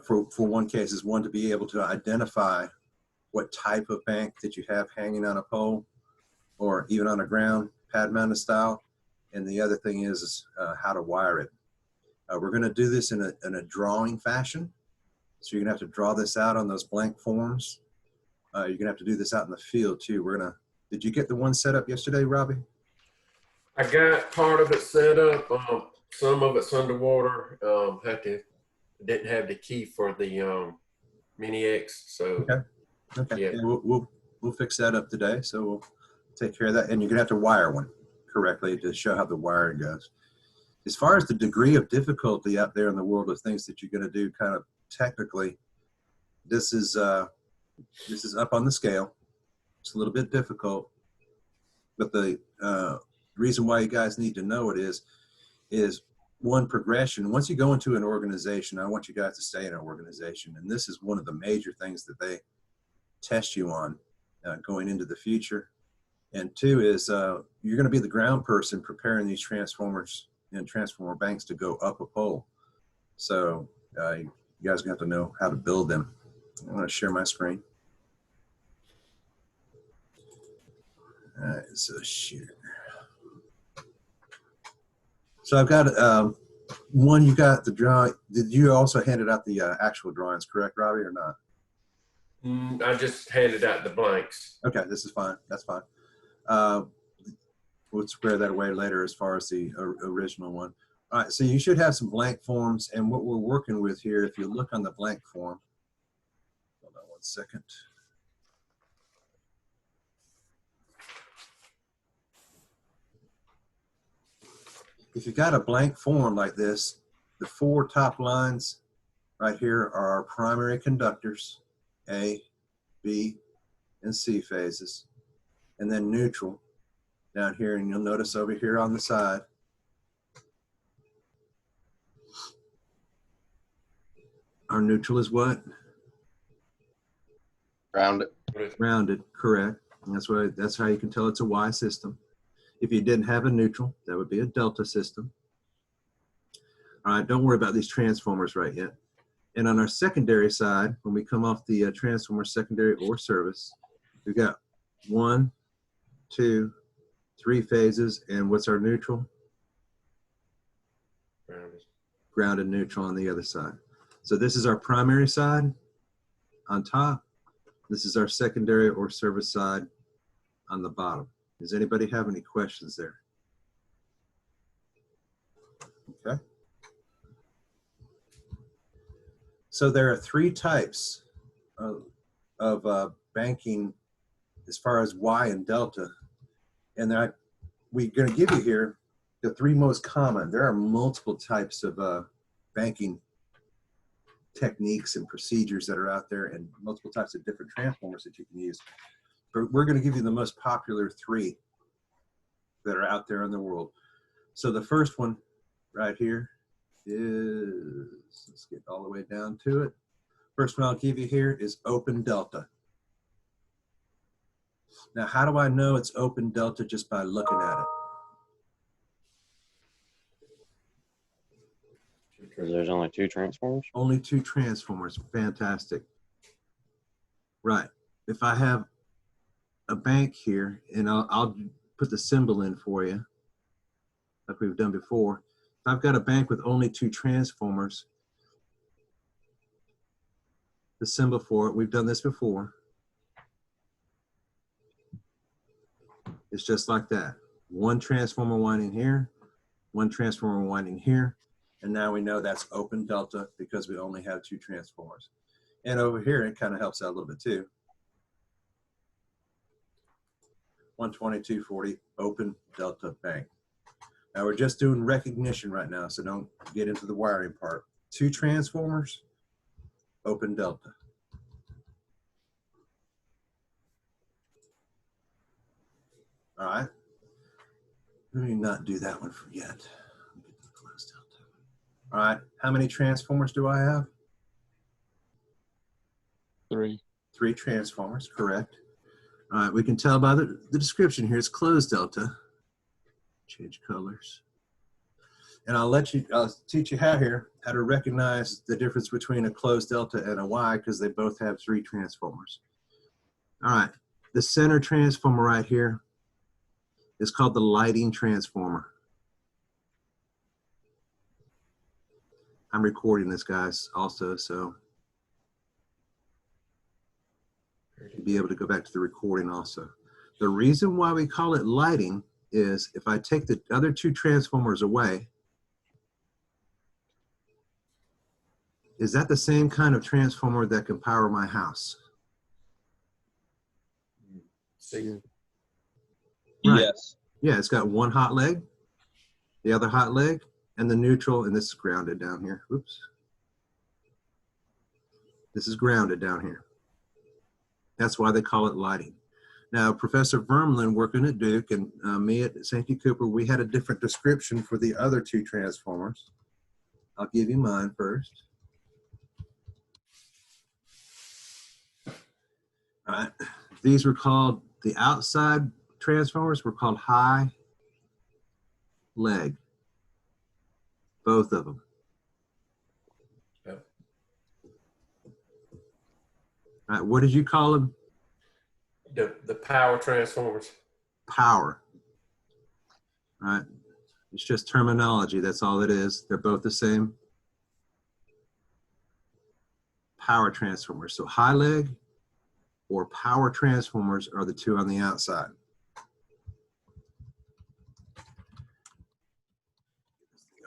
for one case is one to be able to identify what type of bank that you have hanging on a pole or even on a ground, pad mounted style. And the other thing is how to wire it. We're going to do this in a drawing fashion. So you're going to have to draw this out on those blank forms. You're going to have to do this out in the field too. Did you get the one set up yesterday, Robbie? I got part of it set up. Some of it's underwater. Didn't have the key for the Mini X. So okay. Yeah. We'll fix that up today. So we'll take care of that. And you're going to have to wire one correctly to show how the wiring goes. As far as the degree of difficulty out there in the world of things that you're going to do kind of technically, this is up on the scale. It's a little bit difficult, but the reason why you guys need to know it is one, progression. Once you go into an organization, I want you guys to stay in an organization, and this is one of the major things that they test you on going into the future. And two is you're going to be the ground person preparing these transformers and transformer banks to go up a pole. So you guys are going to have to know how to build them. I'm going to share my screen. All right, so share. So I've got one, you got the drawing. Did you also handed out the actual drawings, correct, Robbie, or not? I just handed out the blanks. Okay, this is fine. That's fine. We'll square that away later as far as the original one. All right, so you should have some blank forms, and what we're working with here, if you look on the blank form, hold on one second. If you've got a blank form like this, the four top lines right here are our primary conductors, A, B, and C phases, and then neutral down here, and you'll notice over here on the side, our neutral is what? Rounded. Rounded, correct. And that's how you can tell it's a Y system. If you didn't have a neutral, that would be a delta system. All right, don't worry about these transformers right yet. And on our secondary side, when we come off the transformer secondary or service, we've got 1, 2, 3 phases, and what's our neutral? Grounded. Grounded neutral on the other side. So this is our primary side on top. This is our secondary or service side on the bottom. Does anybody have any questions there? Okay. So there are 3 types of banking as far as Y and delta. And we're going to give you here the 3 most common. There are multiple types of banking techniques and procedures that are out there, and multiple types of different transformers that you can use. But we're going to give you the most popular 3 that are out there in the world. So the first one right here is, let's get all the way down to it. First one I'll give you here is open delta. Now, how do I know it's open delta? Just by looking at it. Because there's only 2 transformers? Only 2 transformers. Fantastic. Right. If I have a bank here, and I'll put the symbol in for you, like we've done before. If I've got a bank with only 2 transformers, the symbol for it, we've done this before, it's just like that. 1 transformer winding here, 1 transformer winding here, and now we know that's open delta because we only have 2 transformers. And over here, it kind of helps out a little bit too. 12240 open delta bank. Now we're just doing recognition right now, so don't get into the wiring part. 2 transformers, open delta. All right. Let me not do that one yet. All right. How many transformers do I have? 3. 3 transformers, correct. All right, we can tell by the description here, it's closed delta. Change colors. And I'll teach you how to recognize the difference between a closed delta and a Y, because they both have 3 transformers. All right, the center transformer right here is called the lighting transformer. I'm recording this, guys, also, so you'll be able to go back to the recording also. The reason why we call it lighting is if I take the other 2 transformers away, is that the same kind of transformer that can power my house? See, Right. Yes. Yeah, it's got one hot leg, the other hot leg, and the neutral, and this is grounded down here. Oops. This is grounded down here. That's why they call it lighting. Now, Professor Vermlin working at Duke and me at Santee Cooper, we had a different description for the other 2 transformers. I'll give you mine first. All right. These were called, the outside transformers were called high leg. Both of them. Yep. All right, what did you call them? the power transformers. Power. All right. It's just terminology. That's all it is. They're both the same. Power transformers. So high leg or power transformers are the 2 on the outside.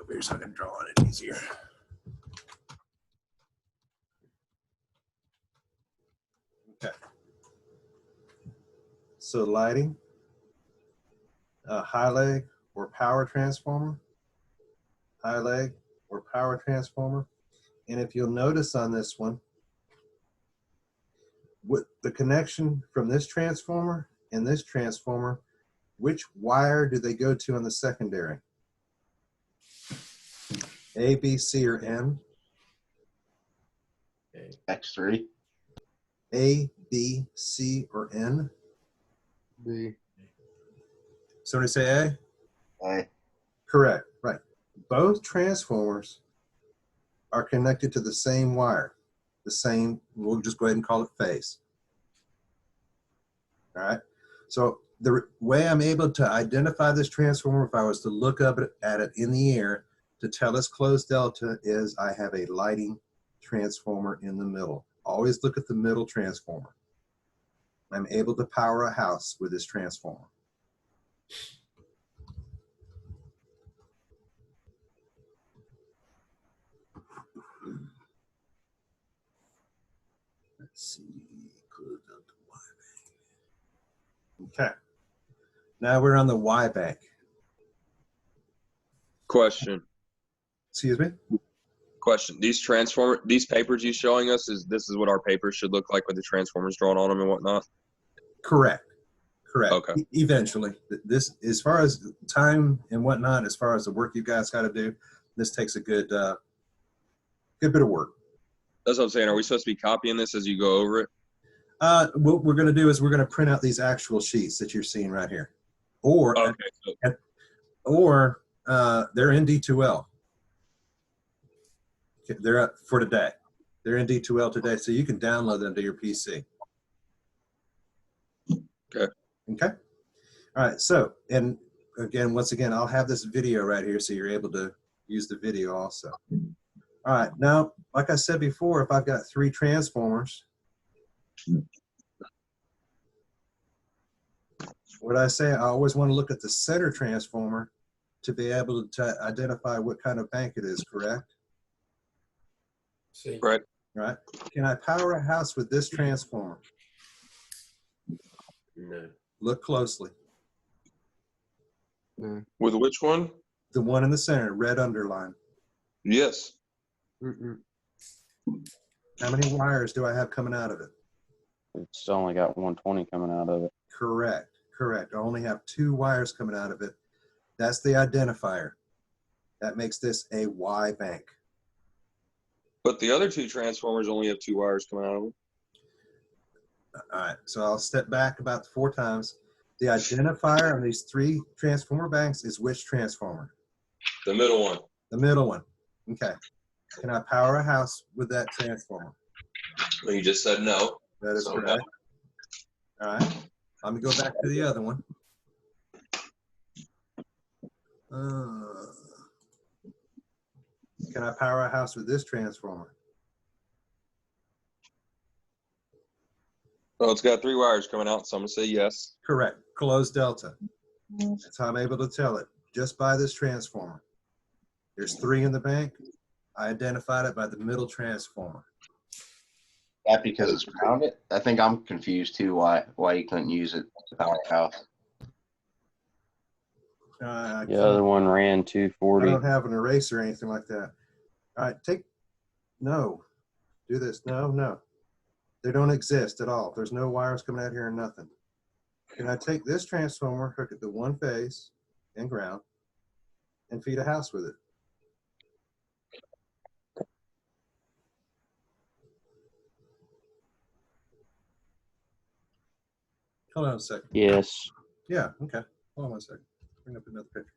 Over here so I can draw on it easier. Okay. So lighting, high leg or power transformer, high leg or power transformer. And if you'll notice on this one, with the connection from this transformer and this transformer, which wire do they go to on the secondary? A, B, C, or N? X3. A, B, C, or N? B. Somebody say A? A. Correct, right. Both transformers are connected to the same wire, the same, we'll just go ahead and call it phase. All right, so the way I'm able to identify this transformer, if I was to look up at it in the air to tell it's closed delta, is I have a lighting transformer in the middle. Always look at the middle transformer. I'm able to power a house with this transformer. Let's see. Okay. Now we're on the Y bank. Question. Excuse me? Question. These papers you showing us, this is what our papers should look like with the transformers drawn on them and whatnot? Correct. Correct. Okay. Eventually. This, as far as time and whatnot, as far as the work you guys got to do, this takes a good bit of work. That's what I'm saying. Are we supposed to be copying this as you go over it? What we're going to do is we're going to print out these actual sheets that you're seeing right here. Or, Okay. they're in D2L. They're up for today. They're in D2L today, so you can download them to your PC. Okay. Okay. All right. So, and again, once again, I'll have this video right here, so you're able to use the video also. All right. Now, like I said before, if I've got 3 transformers, what I say, I always want to look at the center transformer to be able to identify what kind of bank it is, correct? See, Right. Right? Can I power a house with this transformer? no. Look closely. With which one? The one in the center, red underline. Yes. How many wires do I have coming out of it? It's only got 120 coming out of it. Correct. Correct. I only have 2 wires coming out of it. That's the identifier. That makes this a Y bank. But the other 2 transformers only have 2 wires coming out of them. All right, so I'll step back about 4 times. The identifier on these 3 transformer banks is which transformer? The middle one. The middle one. Okay. Can I power a house with that transformer? Well, you just said no. That is So, correct. All right. Let me go back to the other one. Can I power a house with this transformer? Well, it's got 3 wires coming out, so I'm gonna say yes. Correct. Closed delta. That's how I'm able to tell it just by this transformer. There's 3 in the bank. I identified it by the middle transformer. That because it's grounded? I think I'm confused too why you couldn't use it to power a house. The other one ran I 240. don't have an eraser or anything like that. All right, no. Do this. No. They don't exist at all. There's no wires coming out here or nothing. Can I take this transformer, hook it to one phase and ground, and feed a house with it? Hold on a second. Yes. Yeah, okay. Hold on one second. Bring up another picture.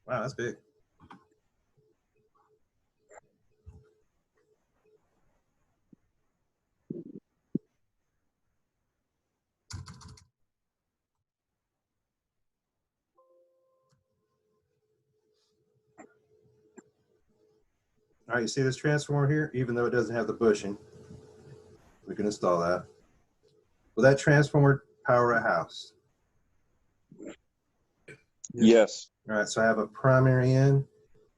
Wow, that's big. All right, you see this transformer here? Even though it doesn't have the bushing, we can install that. Will that transformer power a house? Yes. All right, so I have a primary in.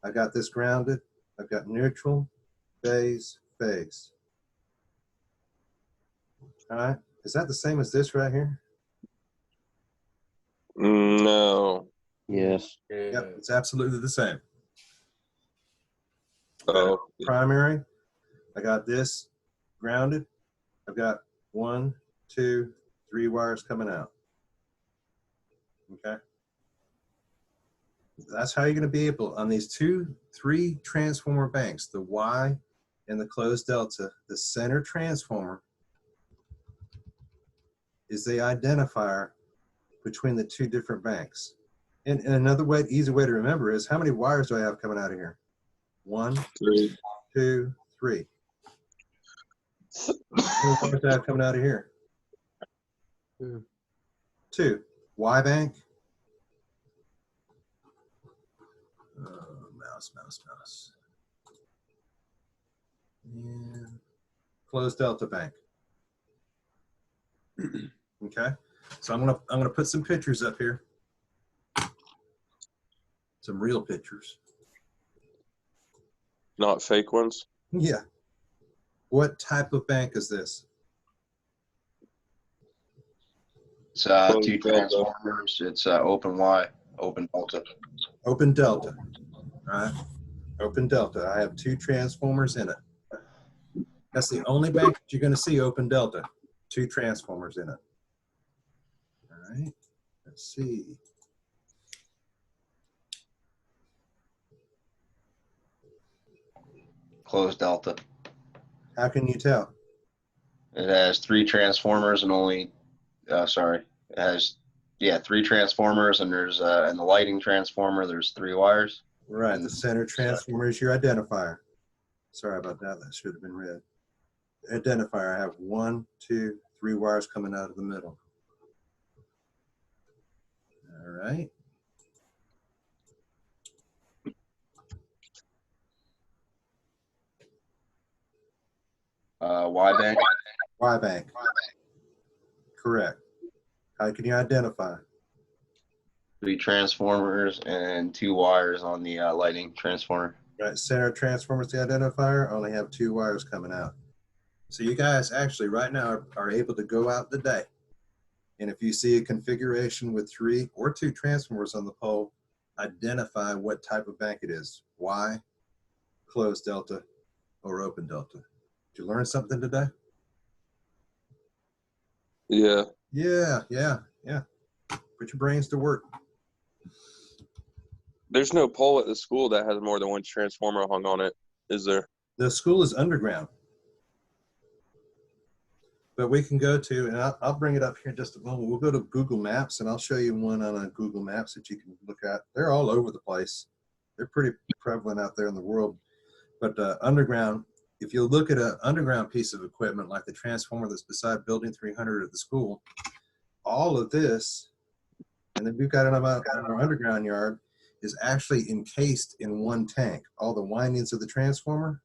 I got this grounded. I've got neutral, phase. All right, is that the same as this right here? No. Yes. Yeah. Yep, it's absolutely the same. Oh. Primary, I got this grounded. I've got 1, 2, 3 wires coming out. Okay. That's how you're going to be able, on these 3 transformer banks, the Y and the closed delta, the center transformer is the identifier between the 2 different banks. And another way, easy way to remember is how many wires do I have coming out of here? 1, 3. 2, 3. How many wires do I have coming out of here? 2. Y bank. Mouse. And closed delta bank. Okay, so I'm gonna put some pictures up here, some real pictures. Not fake ones. Yeah. What type of bank is this? It's Closed 2 delta. transformers. It's open Y, open delta. Open delta. All right. Open delta. I have 2 transformers in it. That's the only bank that you're going to see open delta. 2 transformers in it. All right. Let's see. Closed delta. How can you tell? It has 3 transformers and only, it has, 3 transformers and there's, in the lighting transformer, there's 3 wires. Right. The center transformer is your identifier. Sorry about that. That should have been read. Identifier. I have 1, 2, 3 wires coming out of the middle. All right. Y bank. Y bank. Correct. How can you identify? 3 transformers and 2 wires on the lighting transformer. Right. Center transformer is the identifier. Only have 2 wires coming out. So you guys actually right now are able to go out the day And if you see a configuration with 3 or 2 transformers on the pole, identify what type of bank it is. Y, closed delta, or open delta. Did you learn something today? Yeah. Yeah. Put your brains to work. There's no pole at the school that has more than one transformer hung on it, is there? The school is underground. But we can go to, and I'll bring it up here in just a moment. We'll go to Google Maps, and I'll show you one on a Google Maps that you can look at. They're all over the place. They're pretty prevalent out there in the world. But underground, if you look at an underground piece of equipment like the transformer that's beside Building 300 at the school, all of this, and then we've got it about in our underground yard, is actually encased in one tank. All the windings of the transformer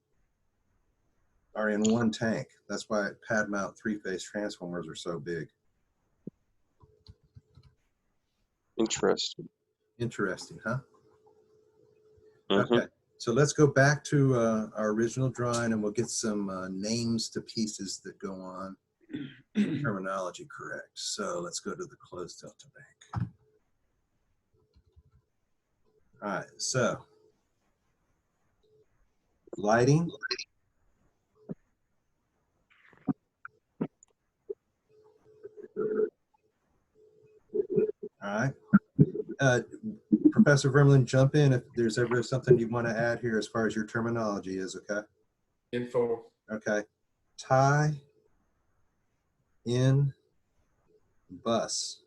are in one tank. That's why pad mount 3-phase transformers are so big. Interesting. Interesting, huh? Mhm. Okay, so let's go back to our original drawing, and we'll get some names to pieces that go on. Terminology correct. So let's go to the closed delta bank. All right, so lighting. All right. Professor Vermelin, jump in if there's ever something you want to add here as far as your terminology is, okay? Info. Okay. Tie in bus.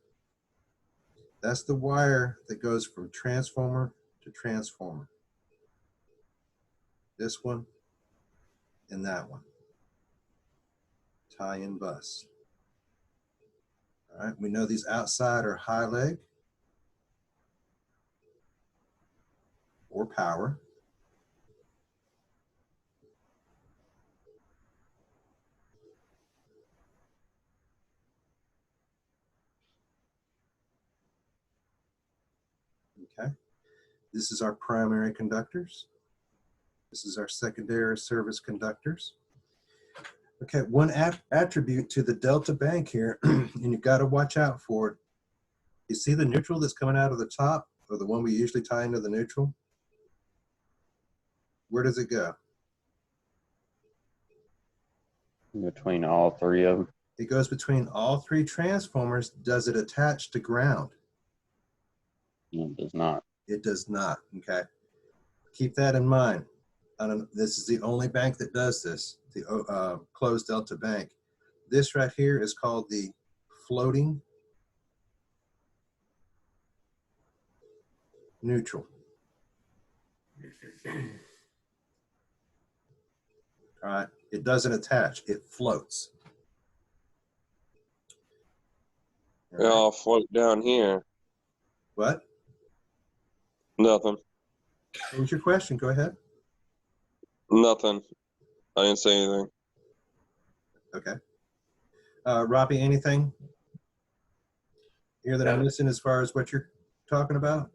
That's the wire that goes from transformer to transformer. This one and that one. Tie in bus. All right, we know these outside are high leg or power. Okay, this is our primary conductors. This is our secondary service conductors. Okay, one attribute to the delta bank here, and you've got to watch out for it. You see the neutral that's coming out of the top, or the one we usually tie into the neutral? Where does it go? Between all 3 of them. It goes between all 3 transformers. Does it attach to ground? It does not. It does not, okay? Keep that in mind. This is the only bank that does this, the closed delta bank. This right here is called the floating neutral. All right, it doesn't attach, it floats. All They right. all float down here. What? Nothing. What was your question? Go ahead. Nothing. I didn't say anything. Okay. Robbie, anything here that I'm missing as far as what you're talking about?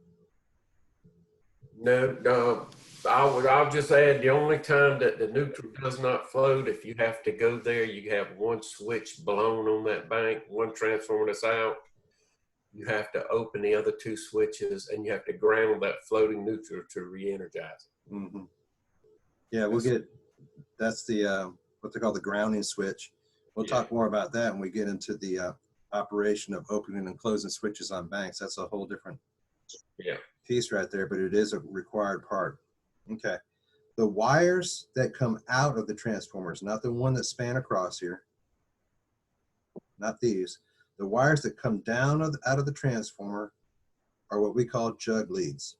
No. I'll just add the only time that the neutral does not float, if you have to go there, you have one switch blown on that bank, one transformer that's out. You have to open the other 2 switches, and you have to ground that floating neutral to re-energize it. Mm-hmm. Yeah, we'll get, that's the, what they call the grounding switch. We'll talk more about that when we get into the operation of opening and closing switches on banks. That's a whole different piece right there, but it is a required part. Okay. The wires that come out of the transformers, not the one that span across here, not these, the wires that come down out of the transformer are what we call jug leads.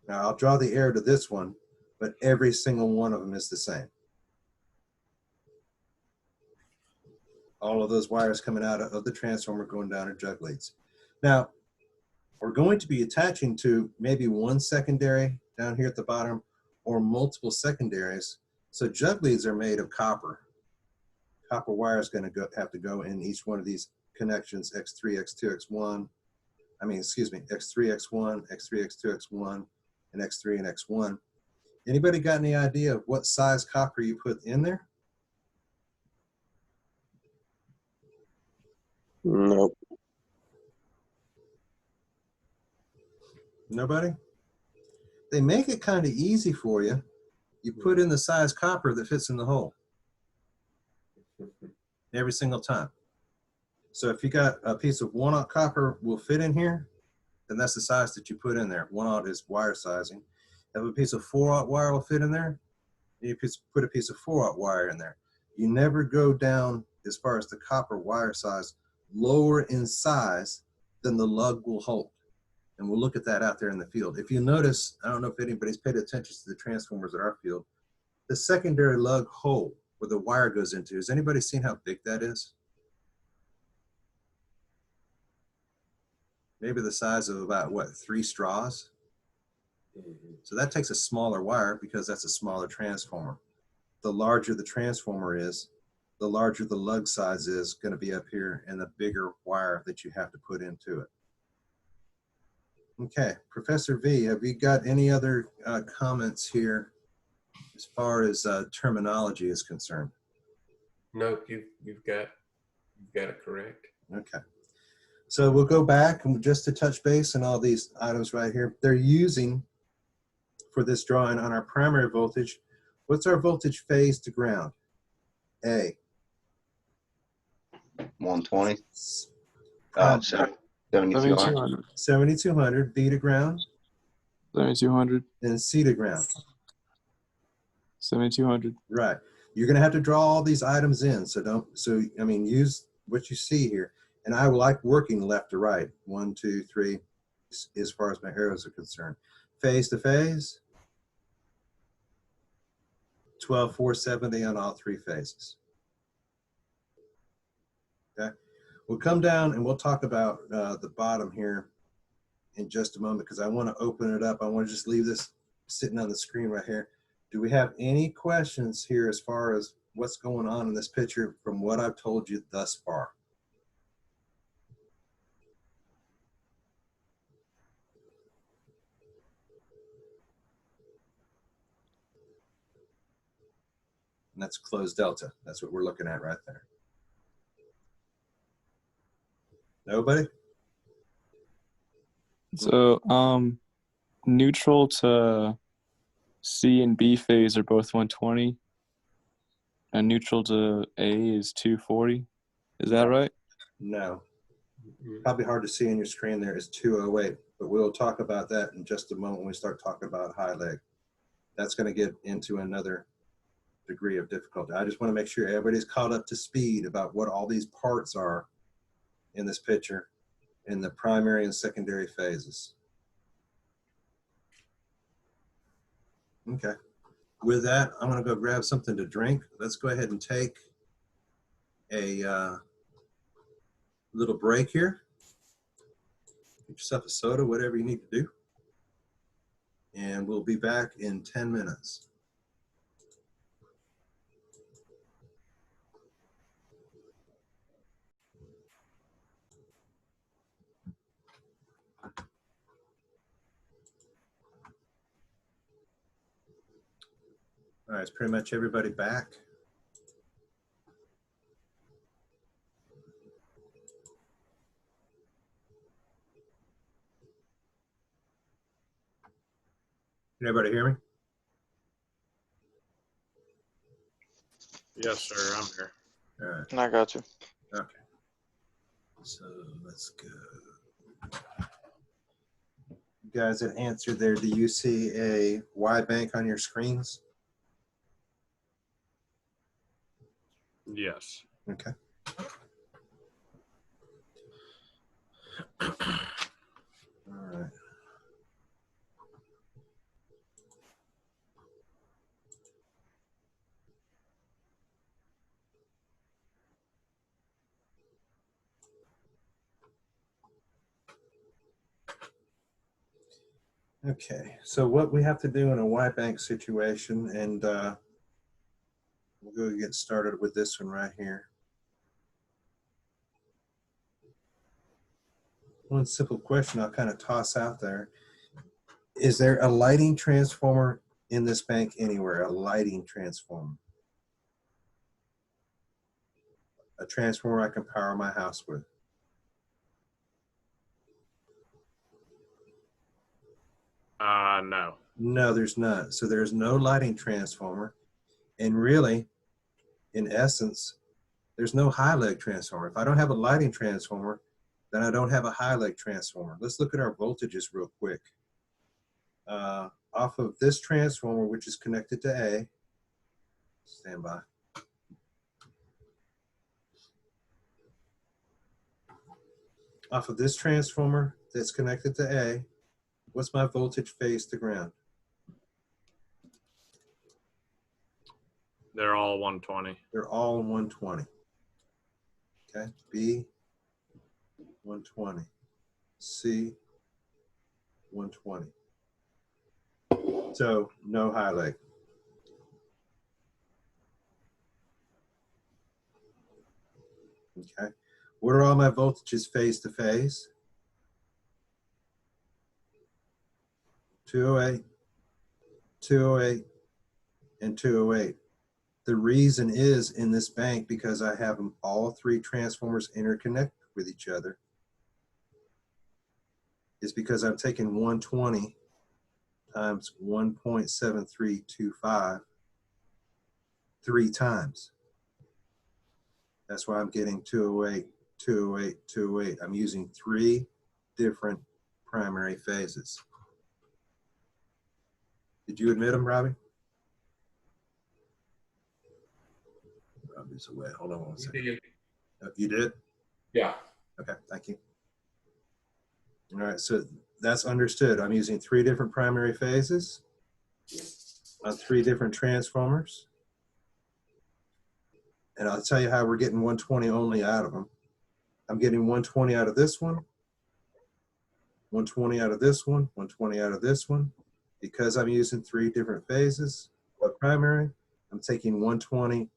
Now I'll draw the arrow to this one, but every single one of them is the same. All of those wires coming out of the transformer going down are jug leads. Now, we're going to be attaching to maybe one secondary down here at the bottom or multiple secondaries. So jug leads are made of copper. Copper wire is going to have to go in each one of these connections, X3, X2, X1. X3, X1, X3, X2, X1, and X3 and X1. Anybody got any idea of what size copper you put in there? Nope. Nobody? They make it kind of easy for you. You put in the size copper that fits in the hole every single time. So if you got a piece of 1/0 copper will fit in here, then that's the size that you put in there. 1/0 is wire sizing. If a piece of 4/0 wire will fit in there, you put a piece of 4/0 wire in there. You never go down as far as the copper wire size lower in size than the lug will hold. And we'll look at that out there in the field. If you notice, I don't know if anybody's paid attention to the transformers at our field, the secondary lug hole where the wire goes into, has anybody seen how big that is? Maybe the size of about, what, 3 straws? So that takes a smaller wire because that's a smaller transformer. The larger the transformer is, the larger the lug size is going to be up here and the bigger wire that you have to put into it. Okay, Professor V, have you got any other comments here as far as terminology is concerned? Nope, you've got it correct. Okay. So we'll go back and just to touch base on all these items right here. They're using, for this drawing on our primary voltage, what's our voltage phase to ground? A. 120. Oh, 7200. 7200. 7200, B to ground, 7200. and C to ground. 7200. Right. You're going to have to draw all these items in. So I mean, use what you see here. And I like working left to right. 1, 2, 3, as far as my arrows are concerned. Phase to phase, 12,470 on all 3 phases. Okay. We'll come down and we'll talk about the bottom here in just a moment because I want to open it up. I want to just leave this sitting on the screen right here. Do we have any questions here as far as what's going on in this picture from what I've told you thus far? And that's closed delta. That's what we're looking at right there. Nobody? So, neutral to C and B phase are both 120, and neutral to A is 240. Is that right? No. Probably hard to see on your screen there is 208, but we'll talk about that in just a moment when we start talking about high leg. That's going to get into another degree of difficulty. I just want to make sure everybody's caught up to speed about what all these parts are in this picture in the primary and secondary phases. Okay. With that, I'm going to go grab something to drink. Let's go ahead and take a little break here. Get yourself a soda, whatever you need to do. And we'll be back in 10 minutes. All right, is pretty much everybody back? Can everybody hear me? Yes, sir. I'm here. All right, I got you. okay. So let's go. You guys that answered there, do you see a Y bank on your screens? Yes. Okay. All right. Okay, so what we have to do in a Y bank situation, and we'll go get started with this one right here. One simple question I'll kind of toss out there. Is there a lighting transformer in this bank anywhere? A lighting transformer? A transformer I can power my house with? No. No, there's not. So there's no lighting transformer. And really, in essence, there's no high leg transformer. If I don't have a lighting transformer, then I don't have a high leg transformer. Let's look at our voltages real quick. Off of this transformer, which is connected to A, stand by. Off of this transformer that's connected to A, what's my voltage phase to ground? They're all 120. They're all 120. Okay, B, 120. C, 120. So no high leg. Okay. What are all my voltages phase to phase? 208, 208, and 208. The reason is in this bank because I have them all three transformers interconnected with each other is because I'm taking 120 times 1.7325 three times. That's why I'm getting 208, 208, 208. I'm using three different primary phases. Did you admit them, Robbie? Robbie's away. Hold on one second. Oh, you did? Yeah. Okay, thank you. All right, so that's understood. I'm using three different primary phases on three different transformers. And I'll tell you how we're getting 120 only out of them. I'm getting 120 out of this one, 120 out of this one, 120 out of this one. Because I'm using three different phases of primary, I'm taking 120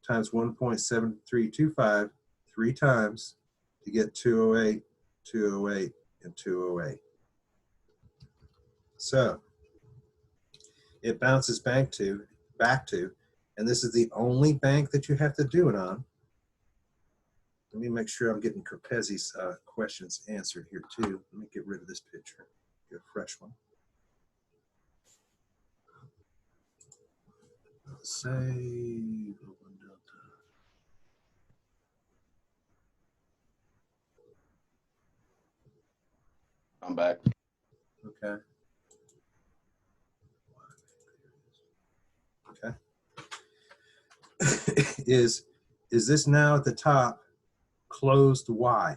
times 1.7325 three times to get 208, 208, and 208. So it bounces back to, and this is the only bank that you have to do it on. Let me make sure I'm getting Corpezzi's questions answered here too. Let me get rid of this picture, get a fresh one. Save open delta. I'm back. Okay. Okay. is this now at the top closed Y?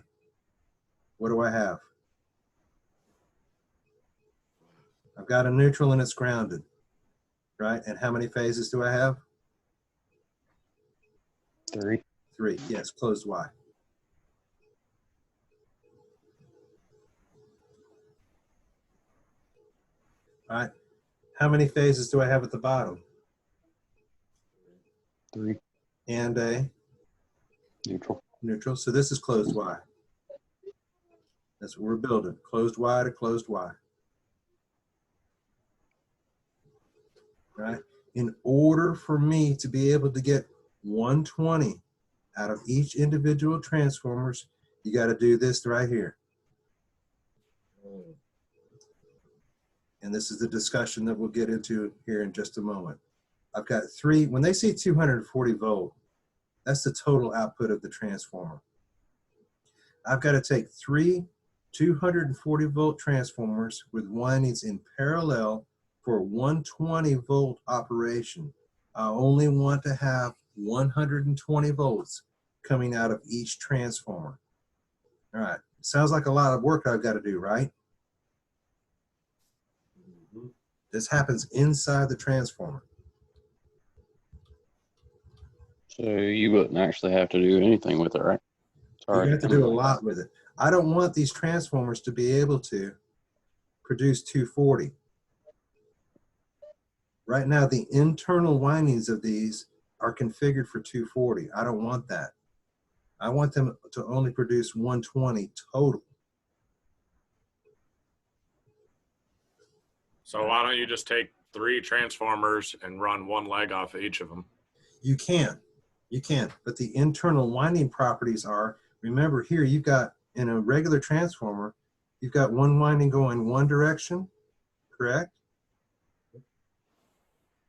What do I have? I've got a neutral and it's grounded, right? And how many phases do I have? 3. 3. Yes, closed Y. All right. How many phases do I have at the bottom? 3. And a Neutral. neutral. So this is closed Y. That's what we're building. Closed Y to closed Y. Right? In order for me to be able to get 120 out of each individual transformers, you got to do this right here. And this is the discussion that we'll get into here in just a moment. I've got 3, when they say 240 volt, that's the total output of the transformer. I've got to take 3 240 volt transformers with windings in parallel for 120 volt operation. I only want to have 120 volts coming out of each transformer. All right, sounds like a lot of work I've got to do, right? This happens inside the transformer. So you wouldn't actually have to do anything with it, right? You have to do a lot with it. I don't want these transformers to be able to produce 240. Right now, the internal windings of these are configured for 240. I don't want that. I want them to only produce 120 total. So why don't you just take 3 transformers and run 1 leg off each of them? You can, but the internal winding properties are, remember here you've got, in a regular transformer, you've got one winding going one direction correct?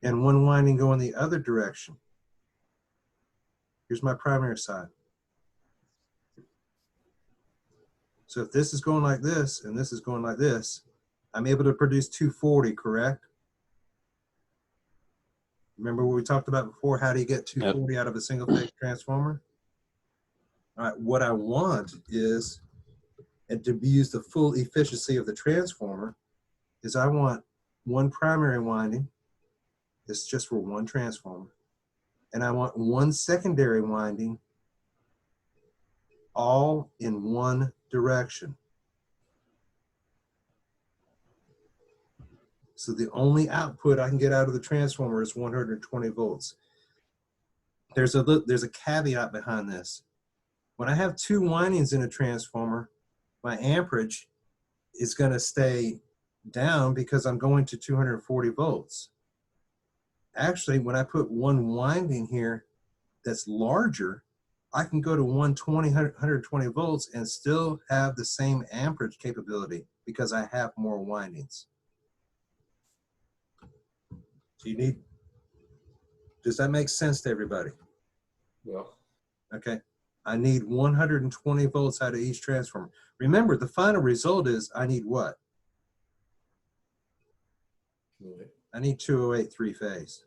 And one winding going the other direction. Here's my primary side. So if this is going like this and this is going like this, I'm able to produce 240, correct? Remember what we talked about before? How do you get 240 out of a single phase transformer? All right, what I want is, and to use the full efficiency of the transformer, is I want one primary winding. It's just for one transformer. And I want one secondary winding all in one direction. So the only output I can get out of the transformer is 120 volts. There's a caveat behind this. When I have two windings in a transformer, my amperage is going to stay down because I'm going to 240 volts. Actually, when I put one winding here that's larger, I can go to 120 volts and still have the same amperage capability because I have more windings. So you need, does that make sense to everybody? Yeah. Okay. I need 120 volts out of each transformer. Remember, the final result is I need what? I need 208 three-phase.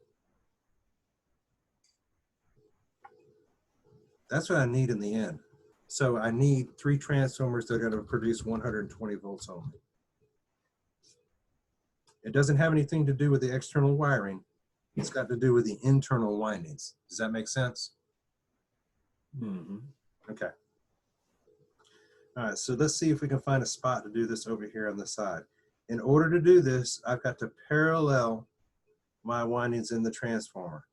That's what I need in the end. So I need 3 transformers that are going to produce 120 volts only. It doesn't have anything to do with the external wiring. It's got to do with the internal windings. Does that make sense? Mm-hmm. Okay. All right, so let's see if we can find a spot to do this over here on the side. In order to do this, I've got to parallel my windings in the transformer.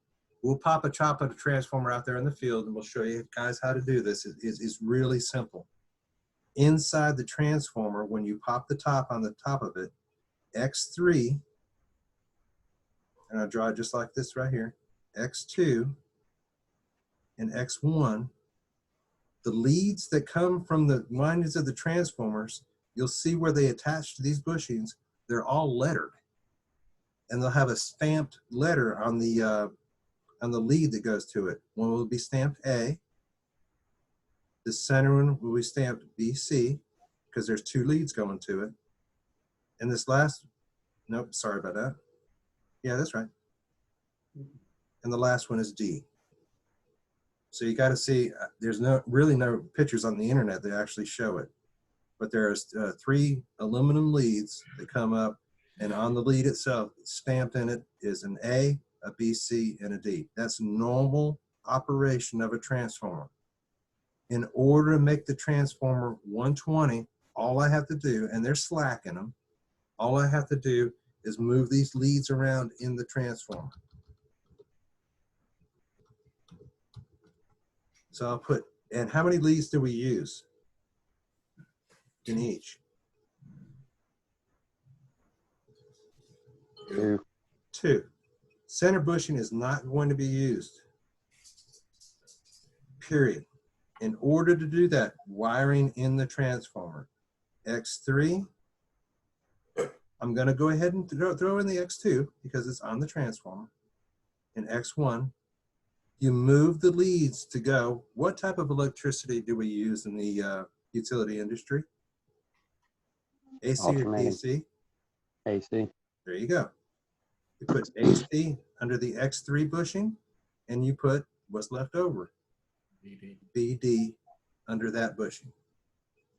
We'll pop a chop of the transformer out there in the field and we'll show you guys how to do this. It's really simple. Inside the transformer, when you pop the top on the top of it, X3, and I'll draw it just like this right here, X2 and X1, the leads that come from the windings of the transformers, you'll see where they attach to these bushings, they're all lettered. And they'll have a stamped letter on the lead that goes to it. One will be stamped A. The center one will be stamped BC because there's 2 leads going to it. And this last, nope, sorry about that. Yeah, that's right. And the last one is D. So you got to see, there's really no pictures on the internet that actually show it. But there's 3 aluminum leads that come up, and on the lead itself, stamped in it is an A, a BC, and a D. That's normal operation of a transformer. In order to make the transformer 120, all I have to do, and there's slack in them, all I have to do is move these leads around in the transformer. So I'll put, and how many leads do we use in each? 2. 2. Center bushing is not going to be used, period. In order to do that, wiring in the transformer, X3, I'm going to go ahead and throw in the X2 because it's on the transformer. In X1, you move the leads to go. What type of electricity do we use in the utility industry? AC or Alternating. DC? AC. There you go. You put AC under the X3 bushing, and you put what's left over, BD, under that bushing.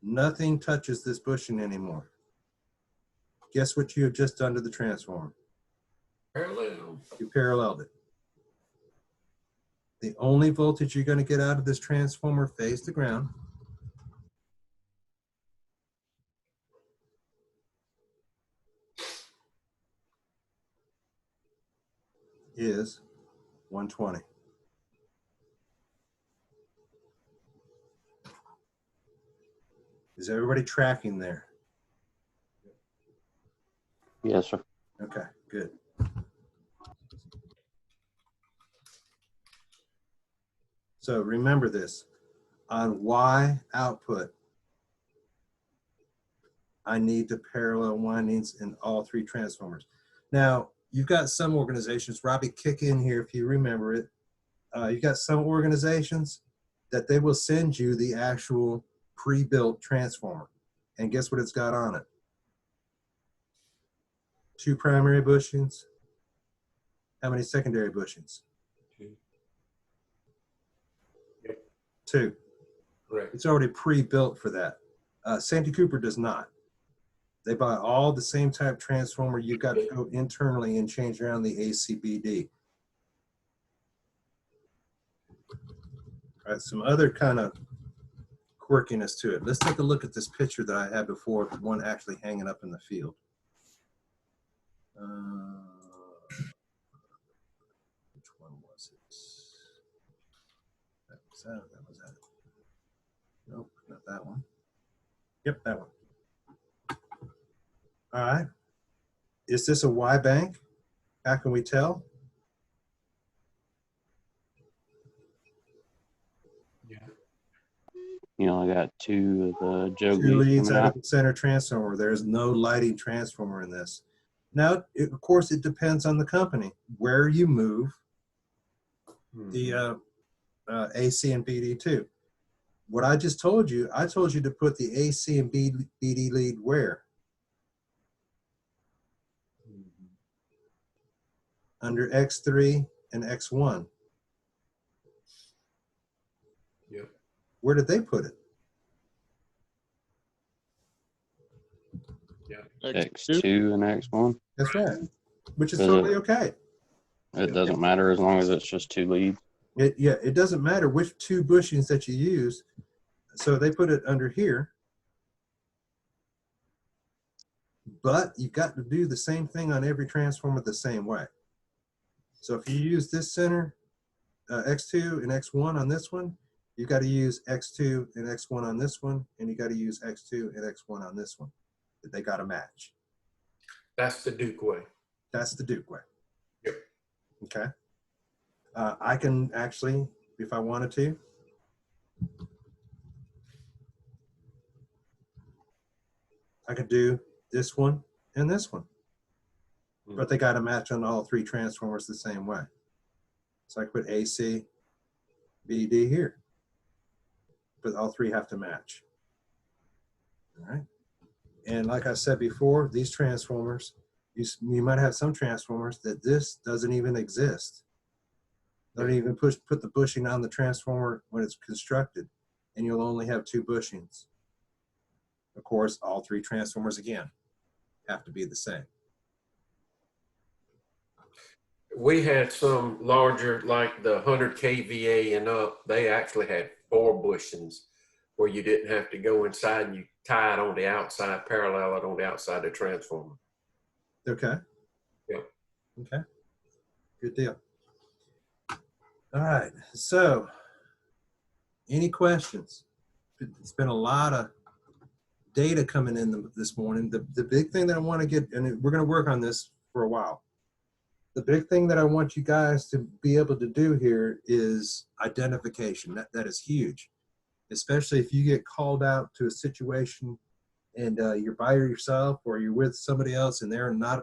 Nothing touches this bushing anymore. Guess what you have just done to the transformer? Parallel. You paralleled it. The only voltage you're going to get out of this transformer phase to ground is 120. Is everybody tracking there? Yes, sir. Okay, good. So remember this, on Y output, I need the parallel windings in all three transformers. Now, you've got some organizations, Robbie, kick in here if you remember it. You've got some organizations that they will send you the actual pre-built transformer. And guess what it's got on it? 2 primary bushings. How many secondary bushings? 2. Yep. 2. Correct. It's already pre-built for that. Santee Cooper does not. They buy all the same type transformer. You've got to go internally and change around the ACBD. All right, some other kind of quirkiness to it. Let's take a look at this picture that I had before, the one actually hanging up in the field. Which one was it? That was that. That was that. Nope, not that one. Yep, that one. All right. Is this a Y bank? How can we tell? Yeah. You only got 2 of the Joe 2 leads leads coming out out. of the center transformer. There's no lighting transformer in this. Now, of course, it depends on the company where you move the AC and BD to. What I just told you, I told you to put the AC and BD lead where? Under X3 and X1. Yep. Where did they put it? X2 and X1. That's right. Which is Does totally it- okay. It doesn't matter as long as it's just 2 leads. It doesn't matter which 2 bushings that you use. So they put it under here. But you've got to do the same thing on every transformer the same way. So if you use this center, X2 and X1 on this one, you got to use X2 and X1 on this one, and you got to use X2 and X1 on this one. They got to match. That's the Duke way. That's the Duke way. Yep. Okay. I can actually, if I wanted to, I could do this one and this one, but they got to match on all 3 transformers the same way. So I put AC, BD here, but all 3 have to match. All right. And like I said before, these transformers, you might have some transformers that this doesn't even exist. They don't even put the bushing on the transformer when it's constructed, and you'll only have 2 bushings. Of course, all 3 transformers again have to be the same. We had some larger, like the 100 kVA and up, they actually had 4 bushings where you didn't have to go inside and you tie it on the outside, parallel it on the outside of the transformer. Okay. Yep. Okay. Good deal. All right. So, any questions? It's been a lot of data coming in this morning. The big thing that I want to get, and we're going to work on this for a while. The big thing that I want you guys to be able to do here is identification. That is huge, especially if you get called out to a situation and you're by yourself or you're with somebody else and they're not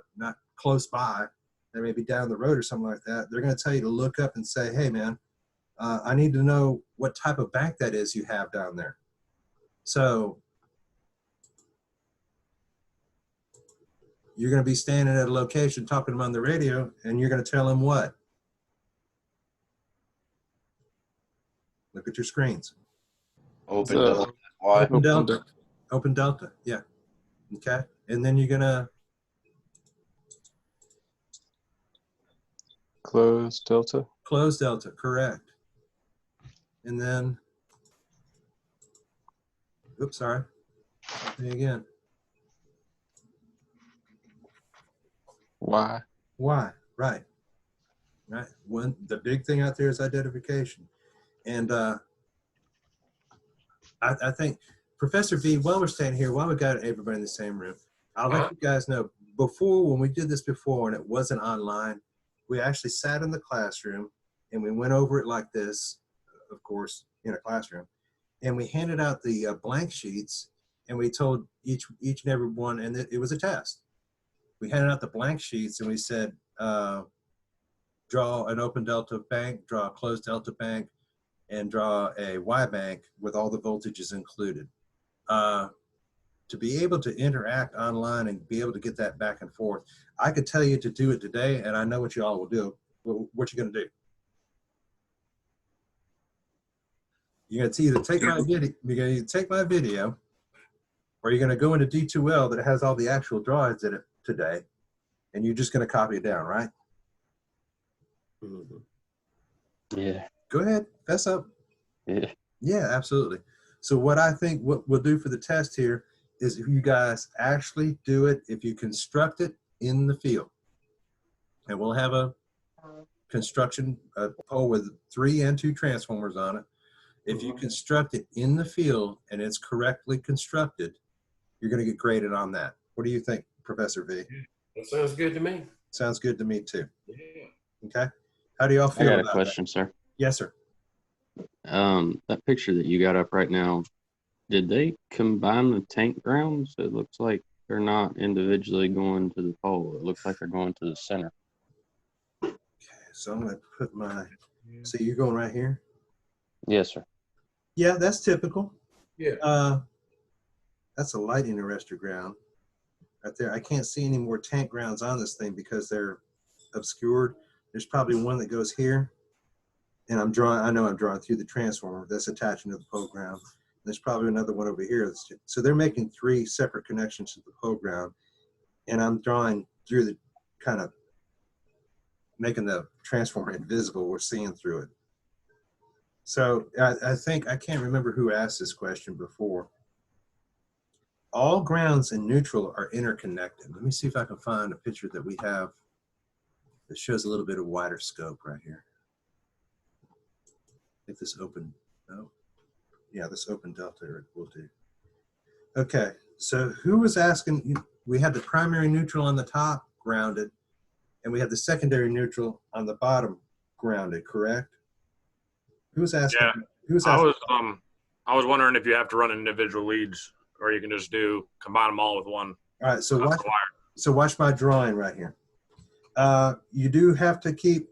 close by. They may be down the road or something like that. They're going to tell you to look up and say, hey, man, I need to know what type of bank that is you have down there. So you're going to be standing at a location talking to them on the radio, and you're going to tell them what? Look at your screens. Open So- Delta. Y. Open Delta. Open Delta, yeah. Okay, and then you're going to Close Delta. close Delta, correct. And then, oops, sorry. Something again. Y. Why? Right. Right. The big thing out there is identification. And I think, Professor V, while we're standing here, while we got everybody in the same room, I'll let you guys know, before, when we did this before and it wasn't online, we actually sat in the classroom and we went over it like this, of course, in a classroom, and we handed out the blank sheets and we told each and every one, and it was a test. We handed out the blank sheets and we said, draw an open delta bank, draw a closed delta bank, and draw a Y bank with all the voltages included. To be able to interact online and be able to get that back and forth, I could tell you to do it today, and I know what you all will do. What you gonna do? You're gonna either take my video, or you're gonna go into D2L that has all the actual drawings in it today, and you're just gonna copy it down, right? Yeah. Go ahead, fess up. Yeah. Yeah, absolutely. So what I think what we'll do for the test here is if you guys actually do it, if you construct it in the field, and we'll have a construction pole with 3 and 2 transformers on it. If you construct it in the field and it's correctly constructed, you're going to get graded on that. What do you think, Professor V? That sounds good to me. Sounds good to me too. Yeah. Okay. How do y'all I feel got a about question, sir. that? Yes, sir. That picture that you got up right now, did they combine the tank grounds? It looks like they're not individually going to the pole. It looks like they're going to the center. Okay, so I'm going to put my, so you're going right here? Yes, sir. Yeah, that's typical. Yeah. That's a lighting arrestor ground right there. I can't see any more tank grounds on this thing because they're obscured. There's probably one that goes here, and I know I'm drawing through the transformer that's attaching to the pole ground. There's probably another one over here. So they're making 3 separate connections to the pole ground, and I'm drawing through the kind of making the transformer invisible. We're seeing through it. So I think, I can't remember who asked this question before. All grounds in neutral are interconnected. Let me see if I can find a picture that we have that shows a little bit of wider scope right here. I think this open, no. Yeah, this open delta will do. Okay, so who was asking, we had the primary neutral on the top, grounded, and we had the secondary neutral on the bottom, grounded, correct? Who was asking? Yeah. Who was asking? I was wondering if you have to run individual leads, or you can just combine them all with one. All right, so wire. watch my drawing right here. You do have to keep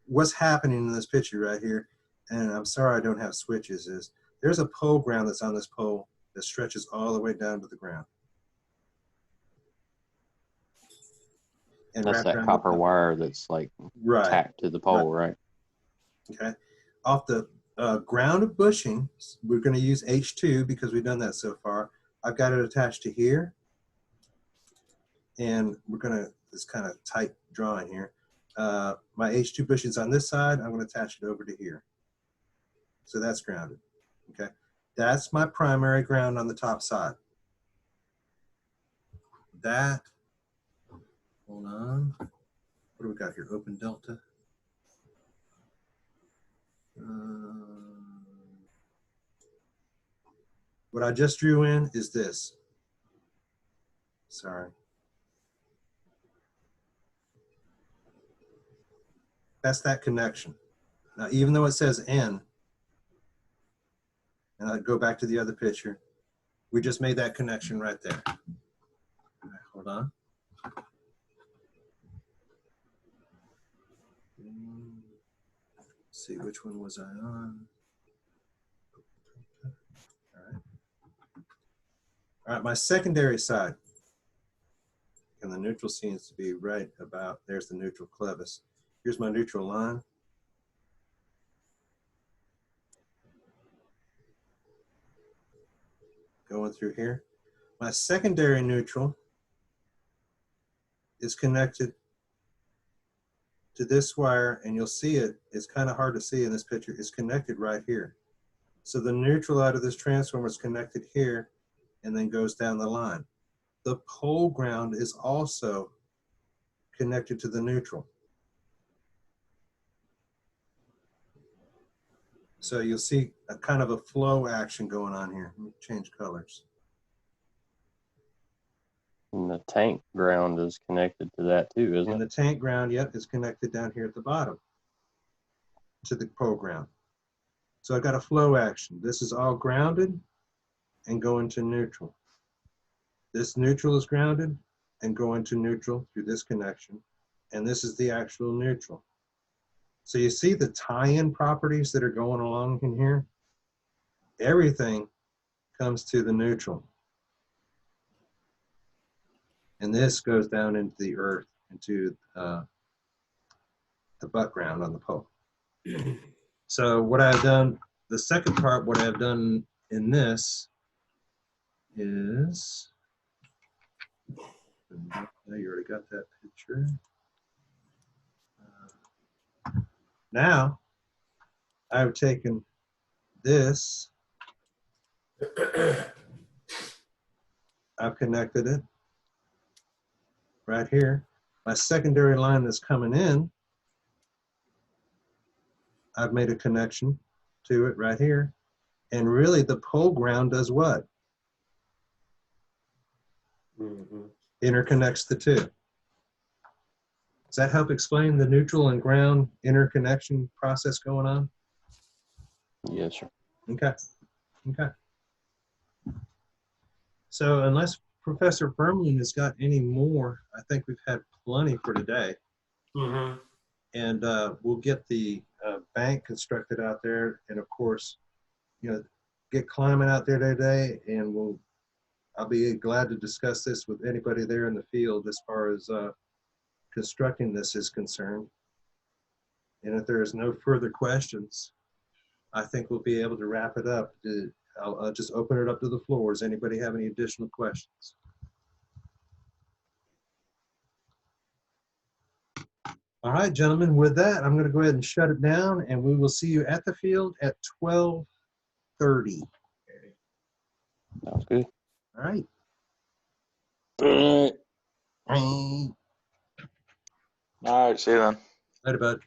what's happening in this picture right here, and I'm sorry I don't have switches, is there's a pole ground that's on this pole that stretches all the way down to the ground. And That's that copper wire that's like tacked to the pole, right? Okay. Off the ground of bushing, we're going to use H2 because we've done that so far. I've got it attached to here. And we're going to, this kind of tight drawing here. My H2 bushing's on this side. I'm going to attach it over to here. So that's grounded. Okay. That's my primary ground on the top side. That, hold on. What do we got here? Open delta. What I just drew in is this. Sorry. That's that connection. Now, even though it says N, and I go back to the other picture, we just made that connection right there. All right, hold on. Let's see, which one was I on? All right. All right, my secondary side. And the neutral seems to be right about, there's the neutral clevis. Here's my neutral line. Going through here. My secondary neutral is connected to this wire, and you'll see it, it's kind of hard to see in this picture, it's connected right here. So the neutral out of this transformer is connected here and then goes down the line. The pole ground is also connected to the neutral. So you'll see a kind of a flow action going on here. Let me change colors. And the tank ground is connected to that too, isn't And it? the tank ground, yep, is connected down here at the bottom to the pole ground. So I've got a flow action. This is all grounded, and go into neutral. This neutral is grounded and go into neutral through this connection. And this is the actual neutral. So you see the tie-in properties that are going along in here? Everything comes to the neutral. And this goes down into the earth, into the butt ground on the pole. So what I've done, the second part, what I've done in this is, you already got that picture. Now, I've taken this, I've connected it right here. My secondary line that's coming in, I've made a connection to it right here. And really the pole ground does what? Interconnects the two. Does that help explain the neutral and ground interconnection process going on? Yes, sir. Okay. Okay. So unless Professor Bermelin has got any more, I think we've had plenty for today. And we'll get the bank constructed out there, and of course, you know, get climbing out there today, and I'll be glad to discuss this with anybody there in the field as far as constructing this is concerned. And if there is no further questions, I think we'll be able to wrap it up. I'll just open it up to the floor. Does anybody have any additional questions? All right, gentlemen, with that, I'm going to go ahead and shut it down, and we will see you at the field at 12:30. Sounds good. All right. All right. Bye. All right, see you then. Later, bud.